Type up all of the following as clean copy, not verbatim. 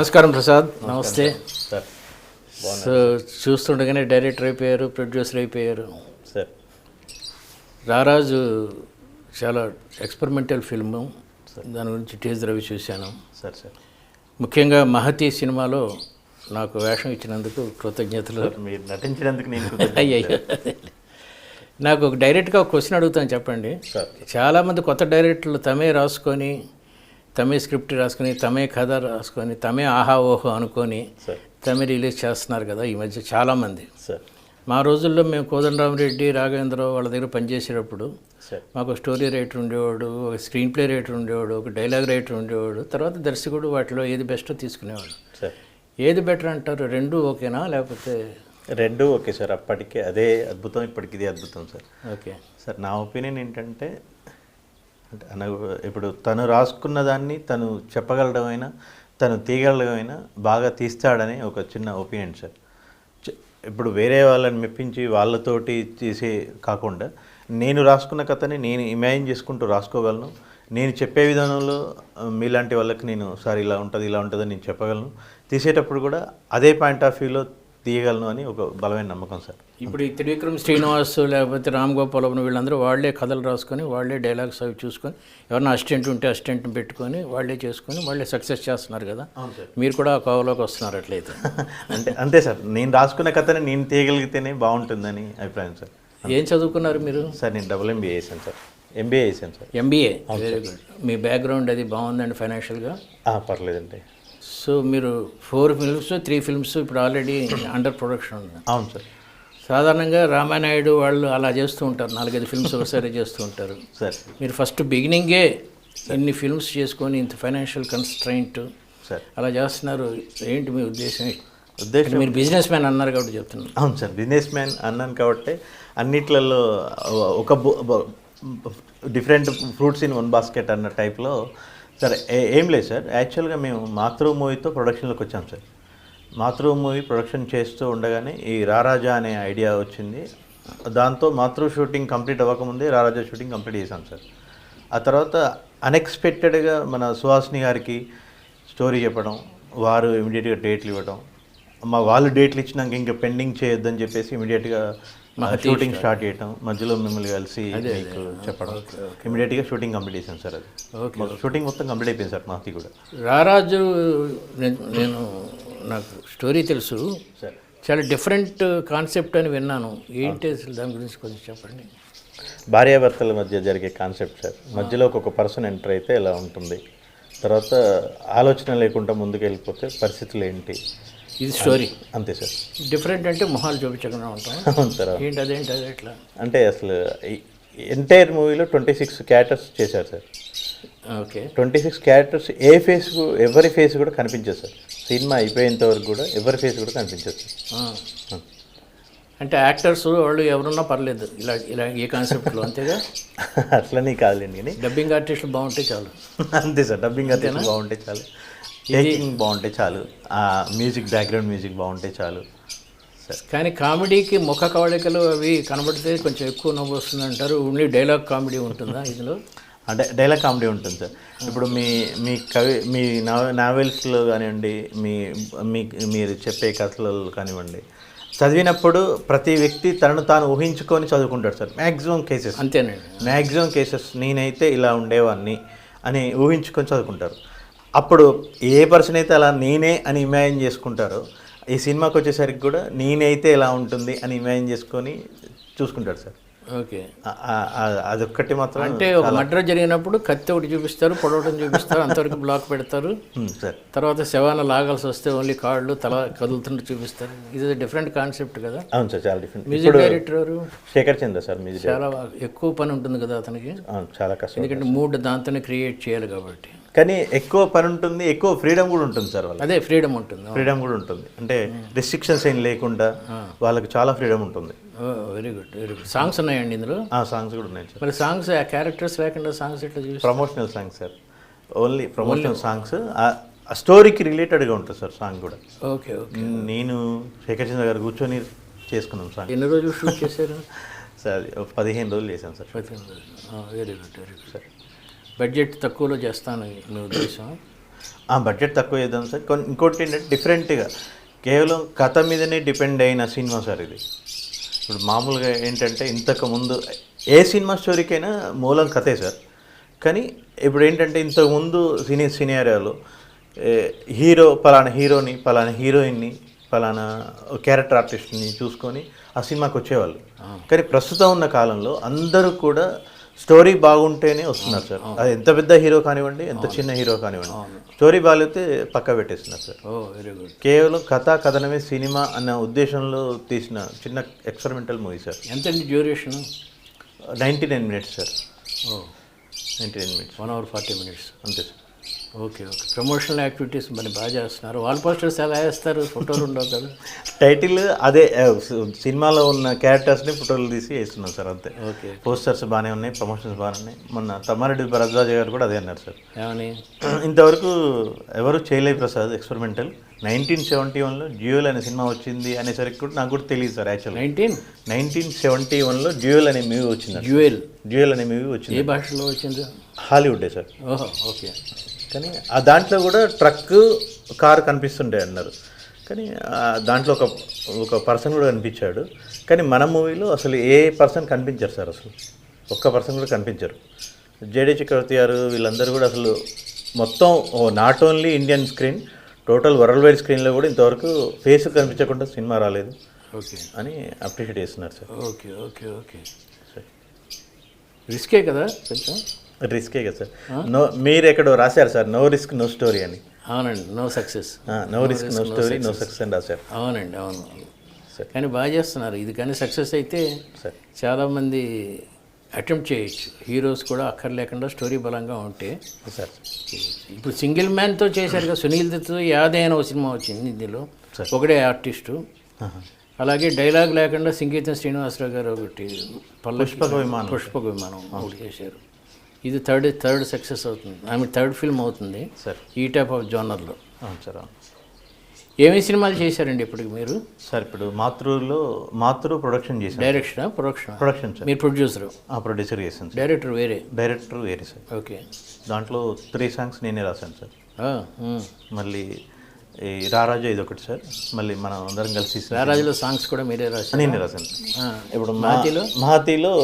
నమస్కారం ప్రసాద్. నమస్తే sir. So చూస్తుండగానే డైరెక్టర్ అయిపోయారు, ప్రొడ్యూసర్ అయిపోయారు సార్. రారాజు చాలా ఎక్స్పెరిమెంటల్ ఫిల్మ్, దాని గురించి టీజర్ అవి చూశాను సార్. సార్ ముఖ్యంగా మహతి సినిమాలో నాకు వేషం ఇచ్చినందుకు కృతజ్ఞతలు. మీరు నటించినందుకు నేను అయ్యయ్యో, నాకు ఒక డైరెక్ట్గా ఒక క్వశ్చన్ అడుగుతాను, చెప్పండి. చాలామంది కొత్త డైరెక్టర్లు తమే రాసుకొని, తమే స్క్రిప్ట్ రాసుకొని, తమే కథ రాసుకొని, తమే ఆహా ఓహో అనుకొని తమే రిలీజ్ చేస్తున్నారు కదా ఈ మధ్య చాలామంది. మా రోజుల్లో మేము కోదండరామరెడ్డి, రాఘవేంద్రరావు వాళ్ళ దగ్గర పనిచేసేటప్పుడు మాకు స్టోరీ రైటర్ ఉండేవాడు, ఒక స్క్రీన్ ప్లే రైటర్ ఉండేవాడు, ఒక డైలాగ్ రైటర్ ఉండేవాడు, తర్వాత దర్శకుడు వాటిలో ఏది బెస్టో తీసుకునేవాడు. ఏది బెటర్ అంటారు? రెండు ఓకేనా లేకపోతే? రెండు ఓకే సార్. అప్పటికే అదే అద్భుతం, ఇప్పటికి ఇది అద్భుతం సార్. ఓకే సార్, నా ఒపీనియన్ ఏంటంటే, అంటే ఇప్పుడు తను రాసుకున్న దాన్ని తను చెప్పగలడమైనా, తను తీయగలడమైనా బాగా తీస్తాడని ఒక చిన్న ఒపీనియన్ సార్. ఇప్పుడు వేరే వాళ్ళని మెప్పించి వాళ్ళతోటి చేసే కాకుండా నేను రాసుకున్న కథని నేను ఇమాజిన్ చేసుకుంటూ రాసుకోగలను. నేను చెప్పే విధానంలో మీలాంటి వాళ్ళకి నేను సార్ ఇలా ఉంటుంది ఇలా ఉంటుందని నేను చెప్పగలను. తీసేటప్పుడు కూడా అదే పాయింట్ ఆఫ్ వ్యూలో తీయగలను అని ఒక బలమైన నమ్మకం సార్. ఇప్పుడు ఈ త్రివిక్రమ్ శ్రీనివాస్ లేకపోతే రామ్ గోపాలవన్ వీళ్ళందరూ వాళ్ళే కథలు రాసుకొని, వాళ్ళే డైలాగ్స్ అవి చూసుకొని, ఎవరైనా అసిస్టెంట్ ఉంటే అసిస్టెంట్ని పెట్టుకొని వాళ్ళే చేసుకొని వాళ్ళే సక్సెస్ చేస్తున్నారు కదా. మీరు కూడా ఆ కోవలోకి వస్తున్నారు అట్లయితే. అంతే సార్. నేను రాసుకున్న కథని నేను తీయగలిగితేనే బాగుంటుందని అభిప్రాయం సార్. ఏం చదువుకున్నారు మీరు? సార్ నేను డబుల్ ఎంబీఏ చేశాను సార్. ఎంబీఏ చేశాను సార్. MBA, very good. మీ బ్యాక్గ్రౌండ్ అది బాగుందండి ఫైనాన్షియల్గా? పర్లేదండి. సో మీరు 4 ఫిల్మ్స్ 3 ఫిల్మ్స్ ఇప్పుడు ఆల్రెడీ అండర్ ప్రొడక్షన్ ఉంది. అవును సార్. సాధారణంగా రామానాయుడు వాళ్ళు అలా చేస్తూ ఉంటారు, 4-5 ఫిల్మ్స్ ఒకసారి చేస్తూ ఉంటారు సార్. మీరు ఫస్ట్ బిగినింగే ఇన్ని ఫిల్మ్స్ చేసుకొని ఇంత ఫైనాన్షియల్ కన్స్ట్రైంట్ సార్ అలా చేస్తున్నారు. ఏంటి మీ ఉద్దేశం? మీరు బిజినెస్ మ్యాన్ అన్నారు కాబట్టి చెప్తున్నాను. అవును సార్, బిజినెస్ మ్యాన్ అన్నాను కాబట్టి అన్నిట్లలో ఒక different fruits in one basket అన్న టైప్లో సార్. ఏం లేదు సార్, యాక్చువల్గా మేము మాతృ మూవీతో ప్రొడక్షన్లోకి వచ్చాం సార్. మాతృ మూవీ ప్రొడక్షన్ చేస్తూ ఉండగానే ఈ రారాజా అనే ఐడియా వచ్చింది. దాంతో మాతృ షూటింగ్ కంప్లీట్ అవ్వకముందే రారాజా షూటింగ్ కంప్లీట్ చేశాం సార్. ఆ తర్వాత అన్ఎక్స్పెక్టెడ్గా మన సుహాసిని గారికి స్టోరీ చెప్పడం, వారు ఇమీడియట్గా డేట్లు ఇవ్వడం, వాళ్ళు డేట్లు ఇచ్చినాక ఇంకా పెండింగ్ చేయొద్దని చెప్పేసి ఇమీడియట్గా షూటింగ్ స్టార్ట్ చేయటం, మధ్యలో మిమ్మల్ని కలిసి మీకు చెప్పడం, ఇమీడియట్గా షూటింగ్ కంప్లీట్ చేశాను సార్. అది షూటింగ్ మొత్తం కంప్లీట్ అయిపోయింది సార్. మాది కూడా రారాజు నేను నాకు స్టోరీ తెలుసు సార్, చాలా డిఫరెంట్ కాన్సెప్ట్ అని విన్నాను. ఏంటి అసలు దాని గురించి కొంచెం చెప్పండి. భార్యాభర్తల మధ్య జరిగే కాన్సెప్ట్ సార్. మధ్యలో ఒక పర్సన్ ఎంటర్ అయితే ఎలా ఉంటుంది, తర్వాత ఆలోచన లేకుండా ముందుకు వెళ్ళిపోతే పరిస్థితులు ఏంటి, ఇది స్టోరీ. అంతే సార్. డిఫరెంట్ అంటే మొహాలు చూపించకుండా ఉంటాం. అవును సార్. ఏంటి అదేంటి అది ఎట్లా అంటే అసలు ఎంటైర్ మూవీలో 26 క్యారెక్టర్స్ చేశారు సార్. ఓకే. 26 క్యారెక్టర్స్ ఎవరి ఫేస్ కూడా కనిపించదు సార్. సినిమా అయిపోయేంత వరకు కూడా ఎవరి ఫేస్ కూడా కనిపించదు సార్. అంటే యాక్టర్స్ వాళ్ళు ఎవరున్నా పర్లేదు ఇలా ఇలా ఏ కాన్సెప్ట్లో, అంతేగా? అట్లనే కాదులేండి, కానీ డబ్బింగ్ ఆర్టిస్టులు బాగుంటే చాలు. అంతే సార్. డబ్బింగ్ ఆర్టిస్టులు బాగుంటే చాలు, టేకింగ్ బాగుంటే చాలు, మ్యూజిక్ బ్యాక్గ్రౌండ్ మ్యూజిక్ బాగుంటే చాలు సార్. కానీ కామెడీకి ముఖ కవళికలు అవి కనబడితే కొంచెం ఎక్కువ నవ్వు వస్తుంది అంటారు. ఓన్లీ డైలాగ్ కామెడీ ఉంటుందా ఇందులో? అంటే డైలాగ్ కామెడీ ఉంటుంది సార్. ఇప్పుడు మీ నావెల్స్లో కానివ్వండి, మీరు చెప్పే కథలలో కానివ్వండి, చదివినప్పుడు ప్రతి వ్యక్తి తనను తాను ఊహించుకొని చదువుకుంటాడు సార్. మ్యాక్సిమం కేసెస్ అంతేనండి. మ్యాక్సిమం కేసెస్ నేనైతే ఇలా ఉండేవాడిని అని ఊహించుకొని చదువుకుంటారు. అప్పుడు ఏ పర్సన్ అయితే అలా నేనే అని ఇమాజిన్ చేసుకుంటారో, ఈ సినిమాకి వచ్చేసరికి కూడా నేనైతే ఇలా ఉంటుంది అని ఇమాజిన్ చేసుకొని చూసుకుంటాడు సార్. ఓకే. అదొక్కటి మాత్రం అంటే ఒక మర్డర్ జరిగినప్పుడు కత్తి ఒకటి చూపిస్తారు, పొడవటం చూపిస్తారు, అంతవరకు బ్లాక్ పెడతారు. సార్ తర్వాత శవాన్ని లాగాల్సి వస్తే ఓన్లీ కాళ్ళు తల కదులుతుంటే చూపిస్తారు. ఇది డిఫరెంట్ కాన్సెప్ట్ కదా. అవును సార్, చాలా డిఫరెంట్. మ్యూజిక్ డైరెక్టర్ ఎవరు? శేఖర్ చంద్ర సార్. మ్యూజిక్ చాలా ఎక్కువ పని ఉంటుంది కదా అతనికి, చాలా కష్టం. ఎందుకంటే మూడ్ దాంతోనే క్రియేట్ చేయాలి కాబట్టి. కానీ ఎక్కువ పని ఉంటుంది, ఎక్కువ ఫ్రీడమ్ కూడా ఉంటుంది సార్. వాళ్ళకి అదే ఫ్రీడమ్ ఉంటుంది. ఫ్రీడమ్ కూడా ఉంటుంది, అంటే రిస్ట్రిక్షన్స్ ఏం లేకుండా వాళ్ళకి చాలా ఫ్రీడమ్ ఉంటుంది. Very good, very good. Songs ఉన్నాయండి ఇందులో? సాంగ్స్ కూడా ఉన్నాయి సార్. మరి సాంగ్స్ ఆ క్యారెక్టర్స్ లేకుండా సాంగ్స్ ఎట్లా చూసి? Promotional songs sir, only promotional songs. ఆ స్టోరీకి రిలేటెడ్గా ఉంటుంది సార్ సాంగ్ కూడా. Okay okay. నేను శేఖర్ చంద్ర గారు కూర్చొని చేసుకున్నాం సాంగ్. ఎన్ని రోజులు షూట్ చేశారు? సార్ 15 రోజులు చేశాను సార్. 15 రోజులు. Very good, very good sir. Budget తక్కువలో చేస్తాను నీ ఉద్దేశం? బడ్జెట్ తక్కువ చేద్దాం సార్. ఇంకోటి ఏంటంటే డిఫరెంట్గా కేవలం కథ మీదనే డిపెండ్ అయిన సినిమా సార్ ఇది. ఇప్పుడు మామూలుగా ఏంటంటే ఇంతకుముందు ఏ సినిమా స్టోరీకైనా మూలం కథే సార్. కానీ ఇప్పుడు ఏంటంటే ఇంతకుముందు సినియారియాలో హీరో పలానా హీరోని, పలానా హీరోయిన్ని, పలానా క్యారెక్టర్ ఆర్టిస్ట్ని చూసుకొని ఆ సినిమాకి వచ్చేవాళ్ళు. కానీ ప్రస్తుతం ఉన్న కాలంలో అందరూ కూడా స్టోరీ బాగుంటేనే వస్తున్నారు సార్. అది ఎంత పెద్ద హీరో కానివ్వండి, ఎంత చిన్న హీరో కానివ్వండి, స్టోరీ బాగాలేతే పక్క పెట్టేస్తున్నారు సార్. Very good. కేవలం కథనమే సినిమా అన్న ఉద్దేశంలో తీసిన చిన్న ఎక్స్పెరిమెంటల్ మూవీ సార్. ఎంతండి duration? 99 minutes sir. 99 minutes, 1 hour 40 minutes అంతే sir. Okay okay. Promotional activities మరి బాగా చేస్తున్నారు. వాల్ పోస్టర్స్ ఎలా వేస్తారు? ఫోటోలు ఉండవు కదా. టైటిల్ అదే సినిమాలో ఉన్న క్యారెక్టర్స్ని ఫోటోలు తీసి వేస్తున్నాం సార్, అంతే. ఓకే. పోస్టర్స్ బాగానే ఉన్నాయి, ప్రమోషన్స్ బాగానే ఉన్నాయి. మొన్న తమ్మారెడ్డి భరద్వాజ గారు కూడా అదే అన్నారు సార్. ఏమని? ఇంతవరకు ఎవరు చేయలేదు ప్రసాద్ ఎక్స్పెరిమెంటల్. 1971లో డ్యూయల్ అనే సినిమా వచ్చింది అనేసరికి కూడా నాకు కూడా తెలియదు సార్. యాక్చువల్గా 1971లో డ్యూయల్ అనే మూవీ వచ్చింది. డ్యూయల్ అనే మూవీ వచ్చింది. ఏ భాషలో వచ్చింది? హాలీవుడే సార్. ఓహో ఓకే. కానీ ఆ దాంట్లో కూడా ట్రక్, కారు కనిపిస్తుండే అన్నారు. కానీ దాంట్లో ఒక పర్సన్ కూడా కనిపించాడు. కానీ మన మూవీలో అసలు ఏ పర్సన్ కనిపించారు సార్, అసలు ఒక్క పర్సన్ కూడా కనిపించారు. జేడీ చక్రవర్తి గారు వీళ్ళందరూ కూడా అసలు మొత్తం not only Indian screen, total world wide స్క్రీన్లో కూడా ఇంతవరకు ఫేస్ కనిపించకుండా సినిమా రాలేదు ఓకే అని అప్రిషియేట్ చేస్తున్నారు సార్. Okay okay okay. రిస్కే కదా కొంచెం? రిస్కే కదా సార్. మీరు ఎక్కడో రాశారు sir, no risk no story అని. అవునండి, no success. No risk no story no success అని రాశారు. అవునండి, అవును సార్. కానీ బాగా చేస్తున్నారు ఇది. కానీ సక్సెస్ అయితే సార్ చాలామంది అటెంప్ట్ చేయొచ్చు. హీరోస్ కూడా అక్కర్లేకుండా స్టోరీ బలంగా ఉంటే సార్. ఇప్పుడు సింగిల్ మ్యాన్తో చేశారు కదా, సునీల్ దత్తో యాదైన ఒక సినిమా వచ్చింది ఇందులో, ఒకడే ఆర్టిస్టు. అలాగే డైలాగ్ లేకుండా సంగీతం శ్రీనివాసరావు గారు ఒకటి పుష్పక విమానం ఒకటి చేశారు. ఇది థర్డ్ సక్సెస్ అవుతుంది. థర్డ్ ఫిల్మ్ అవుతుంది సార్ ఈ టైప్ ఆఫ్ జోనర్లో. అవును సార్. ఏమేమి సినిమాలు చేశారండి ఇప్పటికి మీరు? సార్ ఇప్పుడు మాతృ ప్రొడక్షన్ చేశాను. Production sir. మీరు ప్రొడ్యూసర్? ప్రొడ్యూసర్ చేశాను. డైరెక్టర్ వేరే సార్. ఓకే. దాంట్లో 3 songs నేనే రాశాను సార్. మళ్ళీ ఈ రారాజు ఇది ఒకటి సార్. మళ్ళీ మనం అందరం కలిసి రారాజులో సాంగ్స్ కూడా మీరే రాశారు? నేనే రాశాను. ఇప్పుడు మహతిలో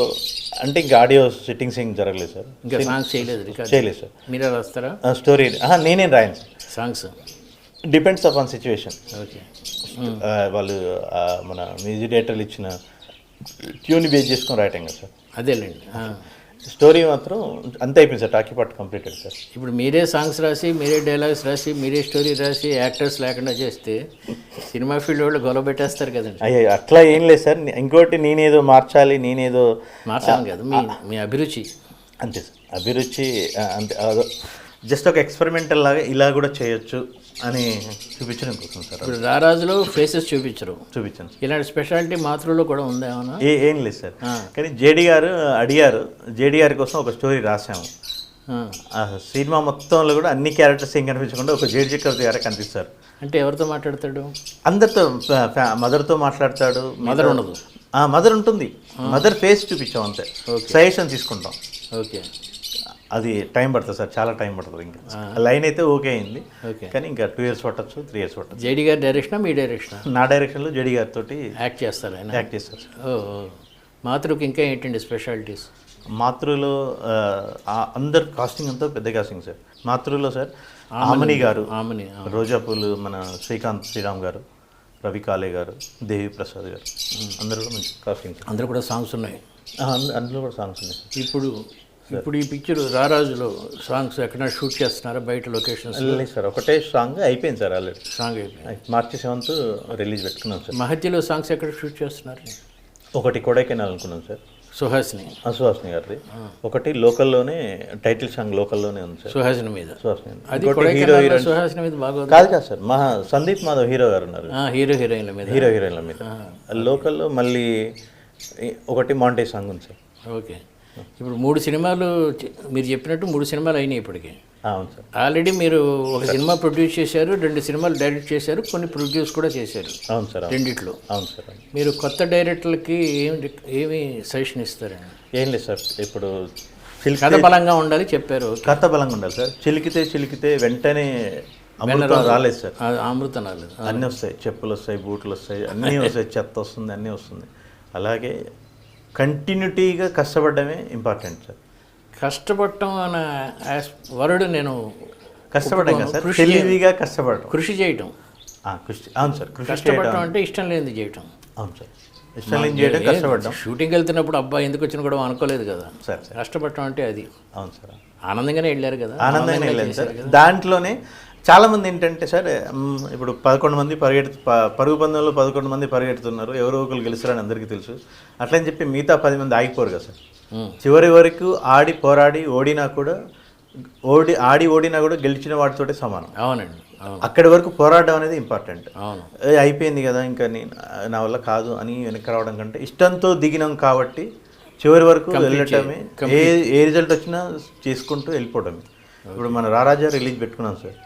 అంటే ఇంకా ఆడియో సెట్టింగ్స్ ఏం జరగలేదు సార్. ఇంకా సాంగ్స్ చేయలేదు సార్. మీరే రాస్తారా? స్టోరీ నేనే రాయను songs. Depends upon situation. Okay. వాళ్ళు మన మ్యూజిక్ డైరెక్టర్లు ఇచ్చిన ట్యూన్ బేస్ చేసుకొని రాయటం కదా సార్. అదేలేండి. స్టోరీ మాత్రం అంతే అయిపోయింది sir. Talkie part completed sir. ఇప్పుడు మీరే సాంగ్స్ రాసి, మీరే డైలాగ్స్ రాసి, మీరే స్టోరీ రాసి, యాక్టర్స్ లేకుండా చేస్తే సినిమా ఫీల్డ్ వాళ్ళు గొడవ పెట్టేస్తారు కదండి. అయ్యో అట్లా ఏం లేదు సార్. ఇంకోటి నేనేదో మార్చాలి కాదు, మీ అభిరుచి అంతే సార్. అభిరుచి అంతే. జస్ట్ ఒక ఎక్స్పెరిమెంటల్ లాగా ఇలా కూడా చేయొచ్చు అని చూపించడం కోసం సార్. ఇప్పుడు రారాజులో ఫేసెస్ చూపించాను. ఇలాంటి స్పెషాలిటీ మాతృలో కూడా ఉందా ఏమన్నా? ఏం లేదు సార్. కానీ జేడీ గారు అడిగారు, జేడీ గారి కోసం ఒక స్టోరీ రాసాము. సినిమా మొత్తంలో కూడా అన్ని క్యారెక్టర్స్ ఏం కనిపించకుండా ఒక జేడీ చక్రవర్తి గారే కనిపిస్తారు. అంటే ఎవరితో మాట్లాడతాడు? అందరితో. మదర్తో మాట్లాడతాడు. మదర్ ఉండదు? మదర్ ఉంటుంది. మదర్ ఫేస్ చూపించాం అంతే. సజెషన్ తీసుకుంటాం. ఓకే. అది టైం పడుతుంది సార్, చాలా టైం పడుతుంది. ఇంకా లైన్ అయితే ఓకే అయింది, కానీ ఇంకా 2 years పట్టచ్చు, 3 years పట్టచ్చు. జేడీ గారి డైరెక్షన్, మీ డైరెక్షన్? నా డైరెక్షన్లో జేడీ గారితో యాక్ట్ చేస్తారు. యాక్ట్ చేస్తారు సార్. మాతృకి ఇంకా ఏంటండి స్పెషాలిటీస్? మాతృలో అందరు కాస్టింగ్ అంతా పెద్ద కాస్టింగ్ సార్. మాతృలో సార్ ఆమని గారు, రోజాపూలు, మన శ్రీరామ్ గారు, రవి కాలే గారు, దేవి ప్రసాద్ గారు, అందరూ కూడా మంచి కాస్టింగ్. అందరూ కూడా సాంగ్స్ ఉన్నాయి. అందులో కూడా సాంగ్స్ ఉన్నాయి. ఇప్పుడు ఈ పిక్చర్ రారాజులో సాంగ్స్ ఎక్కడ షూట్ చేస్తున్నారా బయట లొకేషన్స్? లేదు సార్, ఒకటే సాంగ్ అయిపోయింది సార్ ఆల్రెడీ. సాంగ్ అయిపోయింది. మార్చి 7th రిలీజ్ పెట్టుకున్నాం సార్. మహత్యలో సాంగ్స్ ఎక్కడ షూట్ చేస్తున్నారు? ఒకటి కొడైకెనాల్ అనుకున్నాం సార్, సుహాసిని గారిది. ఒకటి లోకల్లోనే టైటిల్ సాంగ్ లోకల్లోనే ఉంది సార్, సుహాసిని మీద. అది హీరో హీరోయిన్ సుహాసిని మీద బాగా కాదు సార్, సందీప్ మాధవ్ హీరో గారు ఉన్నారు, హీరో హీరోయిన్ల మీద. హీరోయిన్ల మీద. లోకల్లో మళ్ళీ ఒకటి మాంటే సాంగ్ ఉంది సార్. ఓకే. ఇప్పుడు 3 సినిమాలు మీరు చెప్పినట్టు 3 సినిమాలు అయినాయి ఇప్పటికి. అవును సార్. ఆల్రెడీ మీరు ఒక సినిమా ప్రొడ్యూస్ చేశారు, 2 సినిమాలు డైరెక్ట్ చేశారు, కొన్ని ప్రొడ్యూస్ కూడా చేశారు. అవును సార్. రెండిట్లో. అవును సార్. మీరు కొత్త డైరెక్టర్లకి ఏమి సజెషన్ ఇస్తారండి? ఏం లేదు సార్, ఇప్పుడు కథ బలంగా ఉండాలి చెప్పారు. కథ బలంగా ఉండాలి సార్. చిలికితే వెంటనే అమృతం రాలేదు సార్. అమృతం రాలేదు. అన్నీ వస్తాయి, చెప్పులు వస్తాయి, బూట్లు వస్తాయి, అన్నీ వస్తాయి, చెత్త వస్తుంది, అన్నీ వస్తుంది. అలాగే కంటిన్యూటీగా కష్టపడడమే ఇంపార్టెంట్ సార్. కష్టపడటం అనే వరుడు నేను కష్టపడడం కదా సార్, తెలివిగా కష్టపడటం, కృషి చేయటం. అవును సార్. కష్టపడటం అంటే ఇష్టం లేనిది చేయటం. అవును సార్, ఇష్టం లేని చేయడం, కష్టపడడం. షూటింగ్కి వెళ్తున్నప్పుడు అబ్బాయి ఎందుకు వచ్చిన కూడా అనుకోలేదు కదా సార్. కష్టపడటం అంటే అది. అవును సార్. ఆనందంగానే వెళ్ళారు కదా. ఆనందంగానే వెళ్ళారు సార్. దాంట్లోనే చాలామంది ఏంటంటే సార్, ఇప్పుడు 11 మంది పరుగు పందెంలో 11 మంది పరిగెడుతున్నారు, ఎవరో ఒకరు గెలుస్తారని అందరికీ తెలుసు. అట్లని చెప్పి మిగతా 10 మంది ఆగిపోరు కదా సార్. చివరి వరకు ఆడి పోరాడి ఓడినా కూడా గెలిచిన వాటితోటే సమానం. అవునండి. అక్కడి వరకు పోరాడడం అనేది ఇంపార్టెంట్. అవును. అయిపోయింది కదా ఇంకా నా వల్ల కాదు అని వెనక్కి రావడం కంటే ఇష్టంతో దిగినాం కాబట్టి చివరి వరకు వెళ్ళటమే, ఏ రిజల్ట్ వచ్చినా చేసుకుంటూ వెళ్ళిపోవడమే. ఇప్పుడు మన రారాజా రిలీజ్ పెట్టుకున్నాం సార్.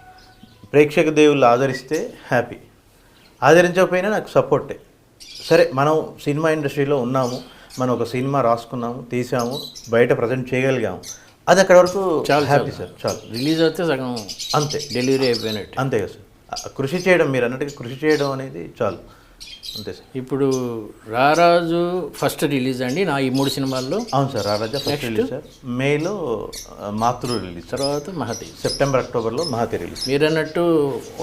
ప్రేక్షక దేవుళ్ళు ఆదరిస్తే హ్యాపీ, ఆదరించకపోయినా నాకు సపోర్టే. సరే, మనం సినిమా ఇండస్ట్రీలో ఉన్నాము, మనం ఒక సినిమా రాసుకున్నాము, తీసాము, బయట ప్రజెంట్ చేయగలిగాము, అది అక్కడ వరకు చాలా హ్యాపీ సార్. చాలు. రిలీజ్ అయితే సగం అంతే, డెలివరీ అయిపోయినట్టు. అంతే కదా సార్. కృషి చేయడం, మీరు అన్నట్టుగా కృషి చేయడం అనేది చాలు, అంతే సార్. ఇప్పుడు రారాజు ఫస్ట్ రిలీజ్ అండి నా ఈ 3 సినిమాల్లో. అవును సార్, రారాజా ఫస్ట్ రిలీజ్ సార్. మేలో మాతృ రిలీజ్, తర్వాత మహతి, సెప్టెంబర్ అక్టోబర్లో మహతి రిలీజ్. మీరు అన్నట్టు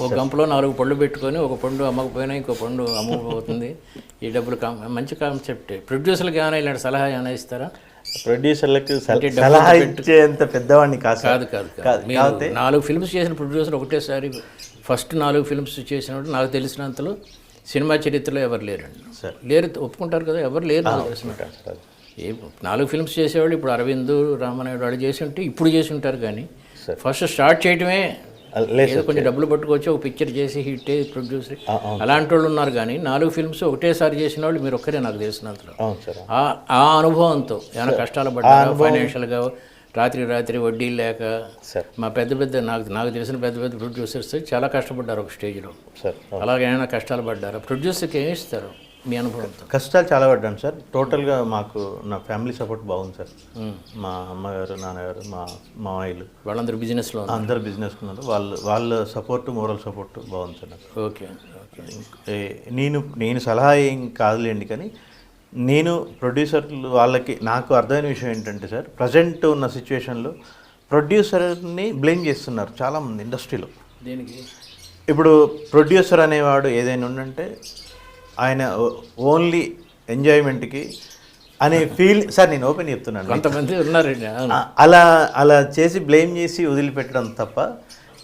ఒక గంపలో 4 పళ్ళు పెట్టుకొని ఒక పండు అమ్మకపోయినా ఇంకో పండు అమ్మకపోతుంది. ఈ డబ్బులు మంచి కాన్సెప్ట్. ప్రొడ్యూసర్లకు ఏమైనా ఇలాంటి సలహా ఏమైనా ఇస్తారా? ప్రొడ్యూసర్లకు సలహా ఇచ్చేంత పెద్దవాడిని కాదు. 4 ఫిల్మ్స్ చేసిన ప్రొడ్యూసర్ ఒకటేసారి ఫస్ట్ 4 ఫిల్మ్స్ చేసినప్పుడు నాకు తెలిసినంతలో సినిమా చరిత్రలో ఎవరు లేరండి. లేరు, ఒప్పుకుంటారు కదా, ఎవరు లేరు. 4 ఫిల్మ్స్ చేసేవాళ్ళు ఇప్పుడు అరవింద్, రామనాయుడు వాళ్ళు చేసి ఉంటే ఇప్పుడు చేసి ఉంటారు. కానీ ఫస్ట్ స్టార్ట్ చేయటమే ఏదో కొంచెం డబ్బులు పట్టుకొచ్చి ఒక పిక్చర్ చేసి హిట్ ప్రొడ్యూసర్ అలాంటి వాళ్ళు ఉన్నారు. కానీ 4 ఫిల్మ్స్ ఒకటేసారి చేసిన వాళ్ళు మీరు ఒక్కరే నాకు తెలిసినంతలో. ఆ అనుభవంతో ఏమైనా కష్టాలు పడ్డారు ఫైనాన్షియల్గా? రాత్రి వడ్డీలు లేక మా పెద్ద నాకు తెలిసిన పెద్ద ప్రొడ్యూసర్స్ చాలా కష్టపడ్డారు ఒక స్టేజ్లో. అలాగే ఏమైనా కష్టాలు పడ్డారు? ప్రొడ్యూసర్కి ఏమి ఇస్తారు మీ అనుభవంతో? కష్టాలు చాలా పడ్డాను సార్. టోటల్గా మాకు నా ఫ్యామిలీ సపోర్ట్ బాగుంది సార్. మా అమ్మగారు, నాన్నగారు, మా మామయ్యలు వాళ్ళందరూ బిజినెస్లో, అందరు బిజినెస్లో ఉన్నారు. వాళ్ళ సపోర్టు, మోరల్ సపోర్టు బాగుంది సార్ నాకు. ఓకే. నేను సలహా ఏం కాదులేండి, కానీ నేను ప్రొడ్యూసర్లు వాళ్ళకి నాకు అర్థమైన విషయం ఏంటంటే సార్, ప్రజెంట్ ఉన్న సిచ్యువేషన్లో ప్రొడ్యూసర్ని బ్లేమ్ చేస్తున్నారు చాలామంది ఇండస్ట్రీలో. దీనికి ఇప్పుడు ప్రొడ్యూసర్ అనేవాడు ఏదైనా ఉందంటే ఆయన ఓన్లీ ఎంజాయ్మెంట్కి అనే ఫీల్ సార్. నేను ఓపెన్ చెప్తున్నాను, కొంతమంది ఉన్నారండి అలా చేసి బ్లేమ్ చేసి వదిలిపెట్టడం తప్ప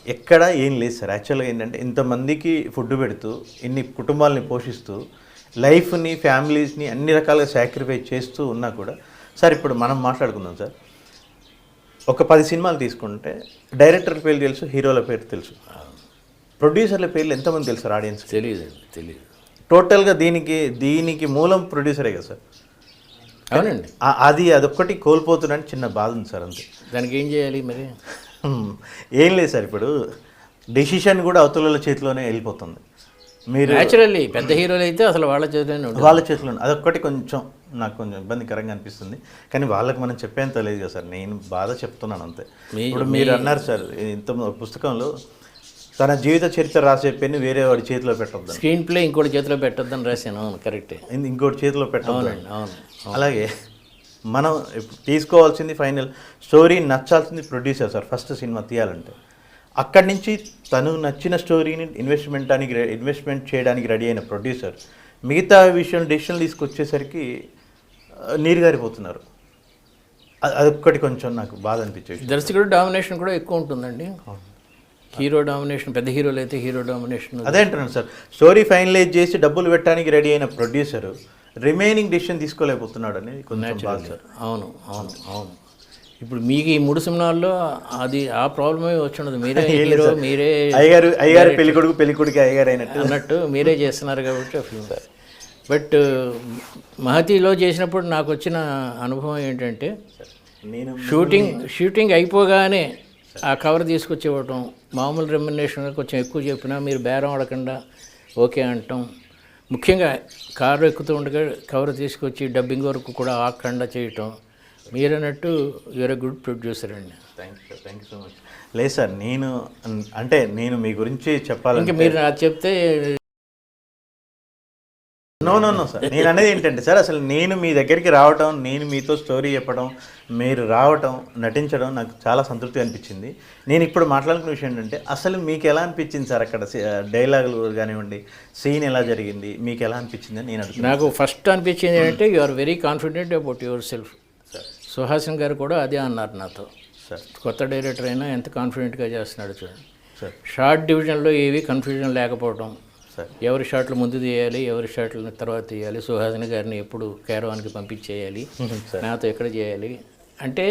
ఎక్కడ ఏం లేదు సార్. యాక్చువల్గా ఏంటంటే ఇంతమందికి ఫుడ్ పెడుతూ, ఇన్ని కుటుంబాలని పోషిస్తూ, లైఫ్ని, ఫ్యామిలీస్ని అన్ని రకాలుగా సాక్రిఫైస్ చేస్తూ ఉన్నా కూడా సార్, ఇప్పుడు మనం మాట్లాడుకుందాం సార్, ఒక 10 సినిమాలు తీసుకుంటే డైరెక్టర్ల పేర్లు తెలుసు, హీరోల పేరు తెలుసు, ప్రొడ్యూసర్ల పేర్లు ఎంతమంది తెలుసు సార్? ఆడియన్స్ తెలియదు. టోటల్గా దీనికి మూలం ప్రొడ్యూసరే కదా సార్. అవునండి. అదొక్కటి కోల్పోతున్నాను, చిన్న బాధ ఉంది సార్, అంతే. దానికి ఏం చేయాలి మరి? ఏం లేదు సార్, ఇప్పుడు డెసిషన్ కూడా అవతల చేతిలోనే వెళ్ళిపోతుంది. మీరు న్యాచురల్లీ పెద్ద హీరోలు అయితే అసలు వాళ్ళ చేతిలో అదొక్కటి కొంచెం నాకు కొంచెం ఇబ్బందికరంగా అనిపిస్తుంది. కానీ వాళ్ళకి మనం చెప్పేంత లేదు కదా సార్, నేను బాధ చెప్తున్నాను అంతే. ఇప్పుడు మీరు అన్నారు సార్, ఇంత పుస్తకంలో తన జీవిత చరిత్ర రాసే పెన్ను వేరే వాడి చేతిలో పెట్టొద్దు, స్క్రీన్ ప్లే ఇంకోటి చేతిలో పెట్టొద్దని రాశాను. అవును, కరెక్టే. ఇంకోటి చేతిలో పెట్టొద్దు. అవును. అలాగే మనం తీసుకోవాల్సింది ఫైనల్ స్టోరీ నచ్చాల్సింది ప్రొడ్యూసర్ సార్. ఫస్ట్ సినిమా తీయాలంటే అక్కడి నుంచి తను నచ్చిన స్టోరీని ఇన్వెస్ట్మెంట్ చేయడానికి రెడీ అయిన ప్రొడ్యూసర్ మిగతా విషయం డెసిషన్ తీసుకొచ్చేసరికి నీరు గారిపోతున్నారు. అదొక్కటి కొంచెం నాకు బాధ అనిపించేది. దర్శకుడు డామినేషన్ కూడా ఎక్కువ ఉంటుందండి. హీరో డామినేషన్, పెద్ద హీరోలు అయితే హీరో డామినేషన్. అదే అంటున్నాను సార్, స్టోరీ ఫైనలైజ్ చేసి డబ్బులు పెట్టడానికి రెడీ అయిన ప్రొడ్యూసరు రిమైనింగ్ డిసిషన్ తీసుకోలేకపోతున్నాడు అనేది కొంచెం బాధ సార్. అవును అవును అవును. ఇప్పుడు మీకు ఈ 3 సినిమాల్లో అది ఆ ప్రాబ్లమే వచ్చినది. మీరే హీరో, మీరే అయ్యారు పెళ్ళికొడుకు అయ్యారు అన్నట్టు మీరే చేస్తున్నారు కాబట్టి ఫిల్మ్. బట్ మహతిలో చేసినప్పుడు నాకు వచ్చిన అనుభవం ఏంటంటే, నేను షూటింగ్ అయిపోగానే ఆ కవర్ తీసుకొచ్చి ఇవ్వటం, మామూలు రెమ్యునరేషన్ కొంచెం ఎక్కువ చెప్పినా మీరు బేరం ఆడకుండా ఓకే అంటాం. ముఖ్యంగా కారు ఎక్కుతూ ఉండగా కవర్ తీసుకొచ్చి డబ్బింగ్ వరకు కూడా ఆకుండా చేయటం. మీరన్నట్టు యూఆర్ ఎ గుడ్ ప్రొడ్యూసర్ అండి. Thank you so much. లేదు సార్, నేను మీ గురించి చెప్పాలంటే, ఇంకా మీరు నాకు చెప్తే నో సార్, నేను అనేది ఏంటంటే సార్, అసలు నేను మీ దగ్గరికి రావటం, నేను మీతో స్టోరీ చెప్పడం, మీరు రావటం, నటించడం నాకు చాలా సంతృప్తి అనిపించింది. నేను ఇప్పుడు మాట్లాడుకున్న విషయం ఏంటంటే, అసలు మీకు ఎలా అనిపించింది సార్ అక్కడ డైలాగులు కానివ్వండి, సీన్ ఎలా జరిగింది, మీకు ఎలా అనిపించింది అని నేను అడుగుతాను. నాకు ఫస్ట్ అనిపించింది ఏంటంటే, you are very confident about your self. Suhasin గారు కూడా అదే అన్నారు నాతో. సార్, కొత్త డైరెక్టర్ అయినా ఎంత కాన్ఫిడెంట్గా చేస్తున్నాడు చూడండి. సార్, షార్ట్ డివిజన్లో ఏవి కన్ఫ్యూజన్ లేకపోవడం, సార్, ఎవరి షాట్లు ముందు తీయాలి, ఎవరి షాట్లు తర్వాత తీయాలి, సుహాసిని గారిని ఎప్పుడు క్యారవాన్కి పంపించేయాలి, నాతో ఎక్కడ చేయాలి అంటే,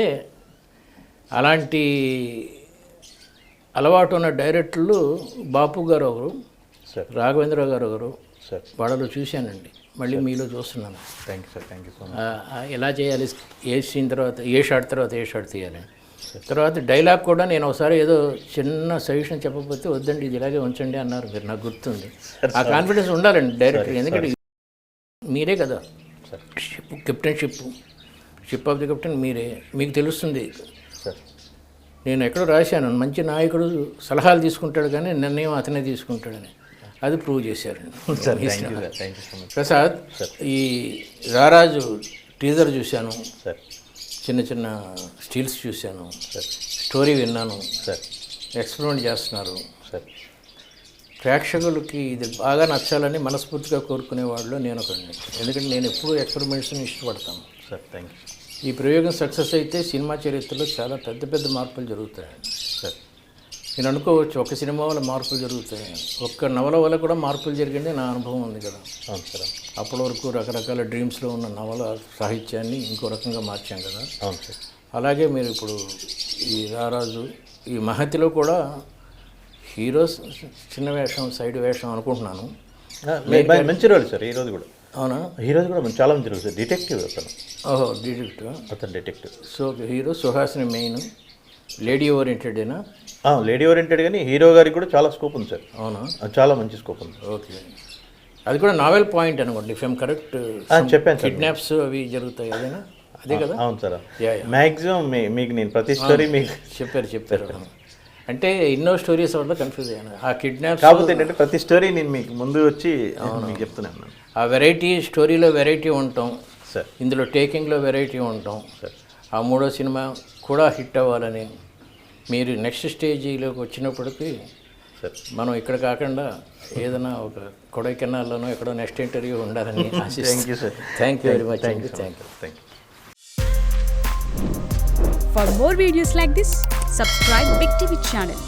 అలాంటి అలవాటు ఉన్న డైరెక్టర్లు బాపు గారు ఒకరు, సార్, రాఘవేంద్ర గారు ఒకరు, సార్, వాళ్ళలో చూశానండి. మళ్ళీ మీలో చూస్తున్నాను. Thank you sir, thank you so much. ఎలా చేయాలి, ఏ సీన్ తర్వాత ఏ షాట్ తర్వాత ఏ షాట్ తీయాలి. తర్వాత డైలాగ్ కూడా నేను ఒకసారి ఏదో చిన్న సజెషన్ చెప్పకపోతే, వద్దండి ఇది ఇలాగే ఉంచండి అన్నారు మీరు, నాకు గుర్తుంది. ఆ కాన్ఫిడెన్స్ ఉండాలండి డైరెక్టర్, ఎందుకంటే మీరే కదా షిప్ ఆఫ్ ది కెప్టెన్ మీరే, మీకు తెలుస్తుంది. సార్, నేను ఎక్కడో రాశాను, మంచి నాయకుడు సలహాలు తీసుకుంటాడు కానీ నిర్ణయం అతనే తీసుకుంటాడని. అది ప్రూవ్ చేశారండి. Sir, thank you sir, thank you so much. Prasad, ఈ రారాజు టీజర్ చూశాను, సార్, చిన్న చిన్న స్టిల్స్ చూశాను, సార్, స్టోరీ విన్నాను, సార్, ఎక్స్పెరిమెంట్ చేస్తున్నారు. సార్, ప్రేక్షకులకి ఇది బాగా నచ్చాలని మనస్ఫూర్తిగా కోరుకునే వాళ్ళు నేను ఒకడిని. ఎందుకంటే నేను ఎప్పుడూ ఎక్స్పెరిమెంట్స్ని ఇష్టపడతాను. Sir, thank you. ఈ ప్రయోగం సక్సెస్ అయితే సినిమా చరిత్రలో చాలా పెద్ద పెద్ద మార్పులు జరుగుతాయి. సార్, నేను అనుకోవచ్చు ఒక సినిమా వల్ల మార్పులు జరుగుతాయి, ఒక్క నవల వల్ల కూడా మార్పులు జరిగింది నా అనుభవం ఉంది కదా. అవును సార్. అప్పటి వరకు రకరకాల డ్రీమ్స్లో ఉన్న నవల సాహిత్యాన్ని ఇంకో రకంగా మార్చాం కదా. అవును సార్. అలాగే మీరు ఇప్పుడు ఈ రారాజు, ఈ మహతిలో కూడా హీరో చిన్న వేషం, సైడ్ వేషం అనుకుంటున్నాను. మంచి రోల్ సార్ ఈరోజు కూడా. అవునా? ఈరోజు కూడా చాలా మంచి రోల్ సార్. డిటెక్టివ్ అతను. ఓహో, డిటెక్టివ్. అతను detective. So hero Suhasini main, lady ఓరియంటెడేనా? లేడీ ఓరియంటెడ్, కానీ హీరో గారికి కూడా చాలా స్కోప్ ఉంది సార్. అవునా? చాలా మంచి స్కోప్ ఉంది. ఓకే, అది కూడా నావెల్ పాయింట్ అనుకోండి, ఇఫ్ ఐమ్ కరెక్ట్. చెప్పాను సార్, కిడ్నాప్స్ అవి జరుగుతాయి అదేనా? అదే కదా. అవును సార్. మ్యాక్సిమం మీకు నేను ప్రతి స్టోరీ మీకు చెప్పారు. అంటే ఎన్నో స్టోరీస్ వల్ల కన్ఫ్యూజ్ అయ్యాను. ఆ కిడ్నాప్ కాకపోతే ఏంటంటే ప్రతి స్టోరీ నేను మీకు ముందు వచ్చి మీకు చెప్తున్నాను. ఆ వెరైటీ, స్టోరీలో వెరైటీ ఉంటాం సార్, ఇందులో టేకింగ్లో వెరైటీ ఉంటాం సార్. ఆ మూడో సినిమా కూడా హిట్ అవ్వాలని, మీరు నెక్స్ట్ స్టేజీలోకి వచ్చినప్పటికీ సార్ మనం ఇక్కడ కాకుండా ఏదైనా ఒక కొడైకెనాల్లోనో ఎక్కడో నెక్స్ట్ ఇంటర్వ్యూ ఉండాలని ఆశిస్తున్నాను. Thank you sir. Thank you very much. Thank you. For more videos like this, subscribe Big TV channel.